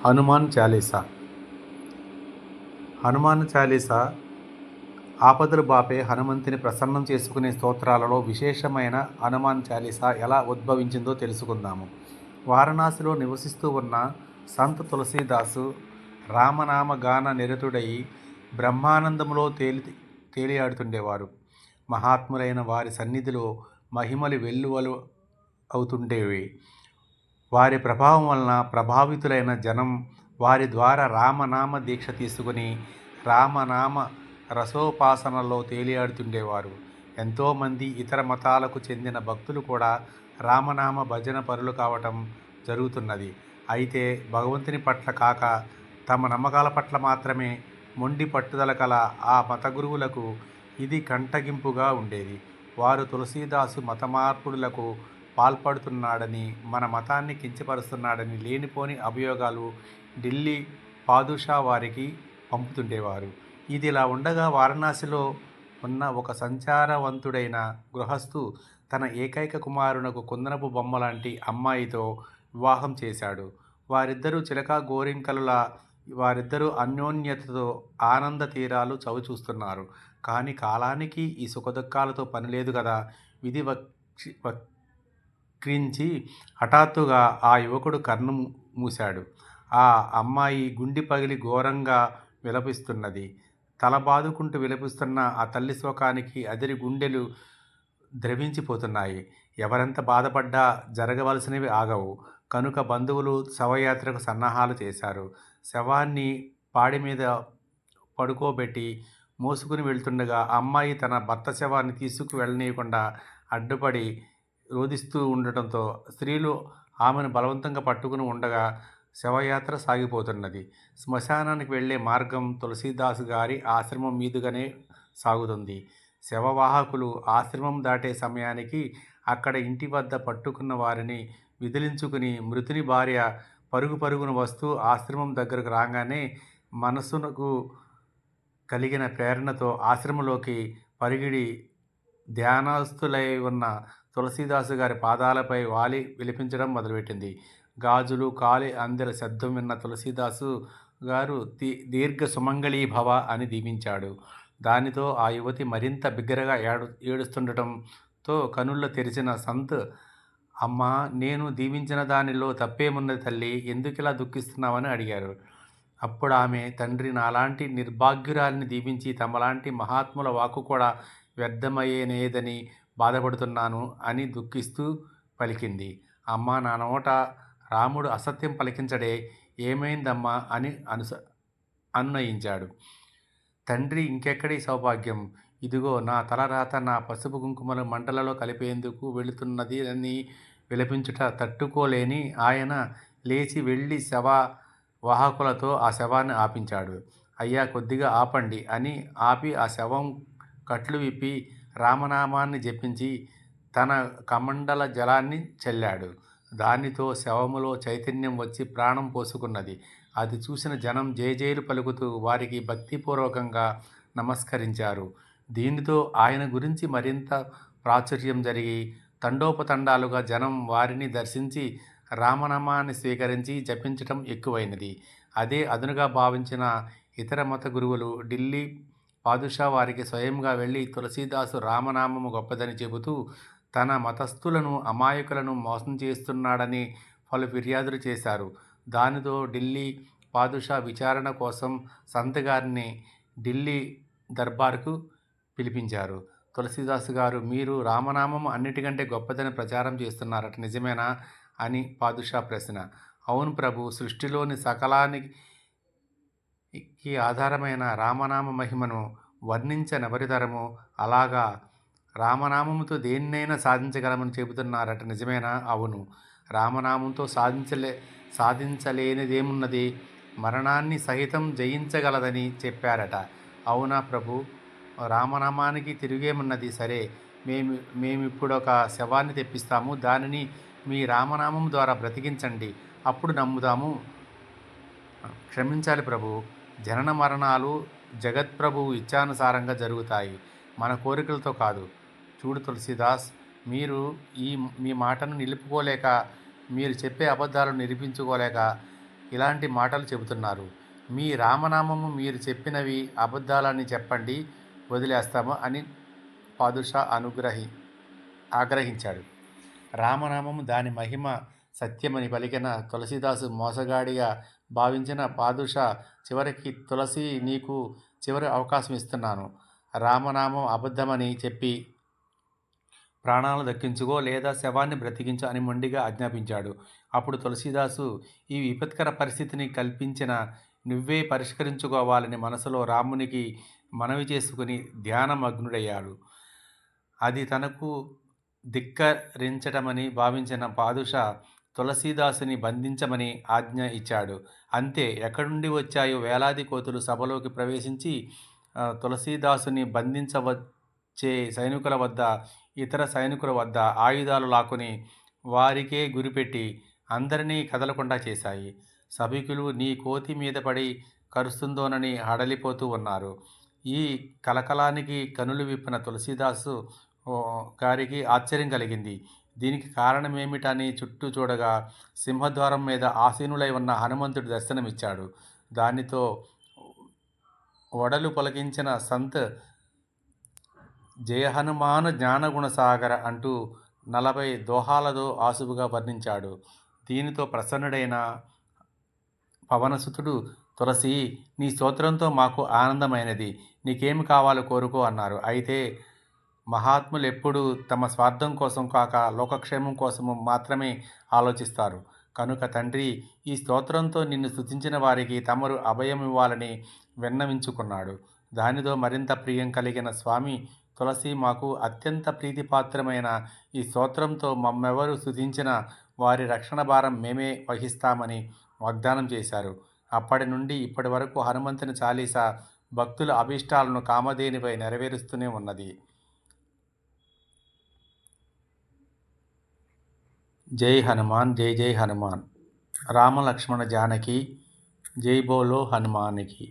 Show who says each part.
Speaker 1: హనుమాన్ చాలీసా. హనుమాన్ చాలీసా ఆపదలు బాపే హనుమంతుని ప్రసన్నం చేసుకునే స్తోత్రాలలో విశేషమైన హనుమాన్ చాలీసా ఎలా ఉద్భవించిందో తెలుసుకుందాము. వారణాసిలో నివసిస్తూ ఉన్న సంత్ తులసీదాసు రామనామ గాన నిరతుడై బ్రహ్మానందంలో తేలియాడుతుండేవారు. మహాత్ములైన వారి సన్నిధిలో మహిమలు వెల్లువలు అవుతుండేవి. వారి ప్రభావం వలన ప్రభావితులైన జనం వారి ద్వారా రామనామ దీక్ష తీసుకుని రామనామ రసోపాసనలో తేలియాడుతుండేవారు. ఎంతోమంది ఇతర మతాలకు చెందిన భక్తులు కూడా రామనామ భజన పరులు కావటం జరుగుతున్నది. అయితే భగవంతుని పట్ల కాక తమ నమ్మకాల పట్ల మాత్రమే మొండి పట్టుదల కల ఆ మత గురువులకు ఇది కంటగింపుగా ఉండేది. వారు తులసీదాసు మత మార్పుడులకు పాల్పడుతున్నాడని, మన మతాన్ని కించపరుస్తున్నాడని లేనిపోని అభియోగాలు ఢిల్లీ పాదుషా వారికి పంపుతుండేవారు. ఇదిలా ఉండగా వారణాసిలో ఉన్న ఒక సంచారవంతుడైన గృహస్థు తన ఏకైక కుమారునకు కుందనపు బొమ్మ లాంటి అమ్మాయితో వివాహం చేశాడు. వారిద్దరూ చిలక గోరింకలులా వారిద్దరూ అన్యోన్యతతో ఆనంద తీరాలు చవిచూస్తున్నారు. కానీ కాలానికి ఈ సుఖదుఖాలతో పనిలేదు కదా. విధి వక్రించి హఠాత్తుగా ఆ యువకుడు కన్ను మూశాడు. ఆ అమ్మాయి గుండె పగిలి ఘోరంగా విలపిస్తున్నది. తల బాదుకుంటూ విలపిస్తున్న ఆ తల్లి శోకానికి అదిరి గుండెలు ద్రవించిపోతున్నాయి. ఎవరెంత బాధపడ్డా జరగవలసినవి ఆగవు. కనుక బంధువులు శవయాత్రకు సన్నాహాలు చేశారు. శవాన్ని పాడి మీద పడుకోబెట్టి మోసుకుని వెళ్తుండగా అమ్మాయి తన భర్త శవాన్ని తీసుకు వెళ్ళనీయకుండా అడ్డుపడి రోదిస్తూ ఉండటంతో స్త్రీలు ఆమెను బలవంతంగా పట్టుకుని ఉండగా శవయాత్ర సాగిపోతున్నది. శ్మశానానికి వెళ్లే మార్గం తులసీదాసు గారి ఆశ్రమం మీదుగానే సాగుతుంది. శవవాహకులు ఆశ్రమం దాటే సమయానికి అక్కడ ఇంటి వద్ద పట్టుకున్న వారిని విదిలించుకుని మృతుని భార్య పరుగు పరుగున వస్తూ ఆశ్రమం దగ్గరకు రాగానే మనసునకు కలిగిన ప్రేరణతో ఆశ్రమంలోకి పరిగిడి ధ్యానస్తులై ఉన్న తులసీదాసు గారి పాదాలపై వాలి విలిపించడం మొదలుపెట్టింది. గాజులు కాలి అందెల శబ్దం విన్న తులసీదాసు గారు దీర్ఘ సుమంగళీభవ అని దీవించాడు. దానితో ఆ యువతి మరింత బిగ్గరగా ఏడుస్తుండటంతో కనుళ్ళు తెరిచిన సంత్, అమ్మా, నేను దీవించిన దానిలో తప్పేమున్నది తల్లి, ఎందుకిలా దుఃఖిస్తున్నావని అడిగారు. అప్పుడు ఆమె, తండ్రి నాలాంటి నిర్భాగ్యురాలిని దీవించి తమలాంటి మహాత్ముల వాక్కు కూడా వ్యర్థమయ్యేనేదని బాధపడుతున్నాను అని దుఃఖిస్తూ పలికింది. అమ్మా, నా నోట రాముడు అసత్యం పలికించడే, ఏమైందమ్మా అని అనునయించాడు. తండ్రి, ఇంకెక్కడి సౌభాగ్యం, ఇదిగో నా తలరాత నా పసుపు కుంకుమలు మంటలలో కలిపేందుకు వెళుతున్నది అని విలపించుట తట్టుకోలేని ఆయన లేచి వెళ్ళి వాహకులతో ఆ శవాన్ని ఆపించాడు. అయ్యా, కొద్దిగా ఆపండి అని ఆపి ఆ శవం కట్లు విప్పి రామనామాన్ని జపించి తన కమండల జలాన్ని చల్లాడు. దానితో శవములో చైతన్యం వచ్చి ప్రాణం పోసుకున్నది. అది చూసిన జనం జేజేలు పలుకుతూ వారికి భక్తిపూర్వకంగా నమస్కరించారు. దీనితో ఆయన గురించి మరింత ప్రాచుర్యం జరిగి తండోపతండాలుగా జనం వారిని దర్శించి రామనామాన్ని స్వీకరించి జపించటం ఎక్కువైనది. అదే అదునుగా భావించిన ఇతర మత గురువులు ఢిల్లీ పాదుషా వారికి స్వయంగా వెళ్ళి తులసీదాసు రామనామము గొప్పదని చెబుతూ తన మతస్థులను అమాయకులను మోసం చేస్తున్నాడని పలు ఫిర్యాదులు చేశారు. దానితో ఢిల్లీ పాదుషా విచారణ కోసం సంత్ గారిని ఢిల్లీ దర్బారుకు పిలిపించారు. తులసీదాసు గారు, మీరు రామనామం అన్నిటికంటే గొప్పదని ప్రచారం చేస్తున్నారట, నిజమేనా అని పాదుషా ప్రశ్న. అవును ప్రభు, సృష్టిలోని సకలానికి ఆధారమైన రామనామ మహిమను వర్ణించనెవరితరము. అలాగా రామనామంతో దేన్నైనా సాధించగలమని చెబుతున్నారట, నిజమేనా? అవును, రామనామంతో సాధించలేనిదేమున్నది, మరణాన్ని సహితం జయించగలదని చెప్పారట. అవునా ప్రభు, రామనామానికి తిరిగేమున్నది. సరే, మేమిప్పుడొక శవాన్ని తెప్పిస్తాము, దానిని మీ రామనామం ద్వారా బ్రతికించండి, అప్పుడు నమ్ముదాము. క్షమించాలి ప్రభు, జనన మరణాలు జగత్ప్రభువు ఇచ్ఛానుసారంగా జరుగుతాయి, మన కోరికలతో కాదు. చూడు తులసీదాస్, మీరు మీ మాటను నిలుపుకోలేక, మీరు చెప్పే అబద్ధాలను నిరూపించుకోలేక ఇలాంటి మాటలు చెబుతున్నారు. మీ రామనామము మీరు చెప్పినవి అబద్ధాలని చెప్పండి, వదిలేస్తాము అని పాదుషా ఆగ్రహించాడు. రామనామము దాని మహిమ సత్యమని పలికిన తులసీదాసు మోసగాడిగా భావించిన పాదుషా చివరికి తులసి నీకు చివరి అవకాశం ఇస్తున్నాను. రామనామం అబద్ధమని చెప్పి ప్రాణాలను దక్కించుకో లేదా శవాన్ని బ్రతికించు అని మొండిగా ఆజ్ఞాపించాడు. అప్పుడు తులసీదాసు ఈ విపత్కర పరిస్థితిని కల్పించిన నువ్వే పరిష్కరించుకోవాలని మనసులో రామునికి మనవి చేసుకుని ధ్యానమగ్నుడయ్యాడు. అది తనకు ధిక్కరించటమని భావించిన పాదుషా తులసీదాసుని బంధించమని ఆజ్ఞ ఇచ్చాడు. అంతే, ఎక్కడి నుండి వచ్చాయో వేలాది కోతులు సభలోకి ప్రవేశించి తులసీదాసుని బంధించవచ్చే సైనికుల వద్ద, ఇతర సైనికుల వద్ద ఆయుధాలు లాక్కుని వారికే గురిపెట్టి అందరినీ కదలకుండా చేశాయి. సభికులు నీ కోతి మీద పడి కరుస్తుందోనని హడలిపోతూ ఉన్నారు. ఈ కలకలానికి కనులు విప్పిన తులసీదాసు గారికి ఆశ్చర్యం కలిగింది. దీనికి కారణమేమిటని చుట్టూ చూడగా సింహద్వారం మీద ఆసీనులై ఉన్న హనుమంతుడు దర్శనమిచ్చాడు. దానితో వడలు పలికించిన సంత్ జయ హనుమాన్ జ్ఞానగుణసాగర అంటూ 40 దోహాలతో ఆసువుగా వర్ణించాడు. దీనితో ప్రసన్నుడైన పవనసుతుడు, తులసి నీ స్తోత్రంతో మాకు ఆనందమైనది, నీకేమి కావాలో కోరుకో అన్నారు. అయితే మహాత్ములు ఎప్పుడూ తమ స్వార్థం కోసం కాక లోకక్షేమం కోసము మాత్రమే ఆలోచిస్తారు. కనుక తండ్రి, ఈ స్తోత్రంతో నిన్ను స్తుతించిన వారికి తమరు అభయమివ్వాలని విన్నవించుకున్నాడు. దానితో మరింత ప్రియం కలిగిన స్వామి తులసి మాకు అత్యంత ప్రీతిపాత్రమైన ఈ స్తోత్రంతో మమ్మెవరు స్తుతించిన వారి రక్షణ భారం మేమే వహిస్తామని వాగ్దానం చేశారు. అప్పటి నుండి ఇప్పటి వరకు హనుమంతుని చాలీసా భక్తుల అభీష్టాలను కామధేనిపై నెరవేరుస్తూనే ఉన్నది. జై హనుమాన్, జై జై హనుమాన్. రామ లక్ష్మణ జానకి, జై బోలో హనుమానికి.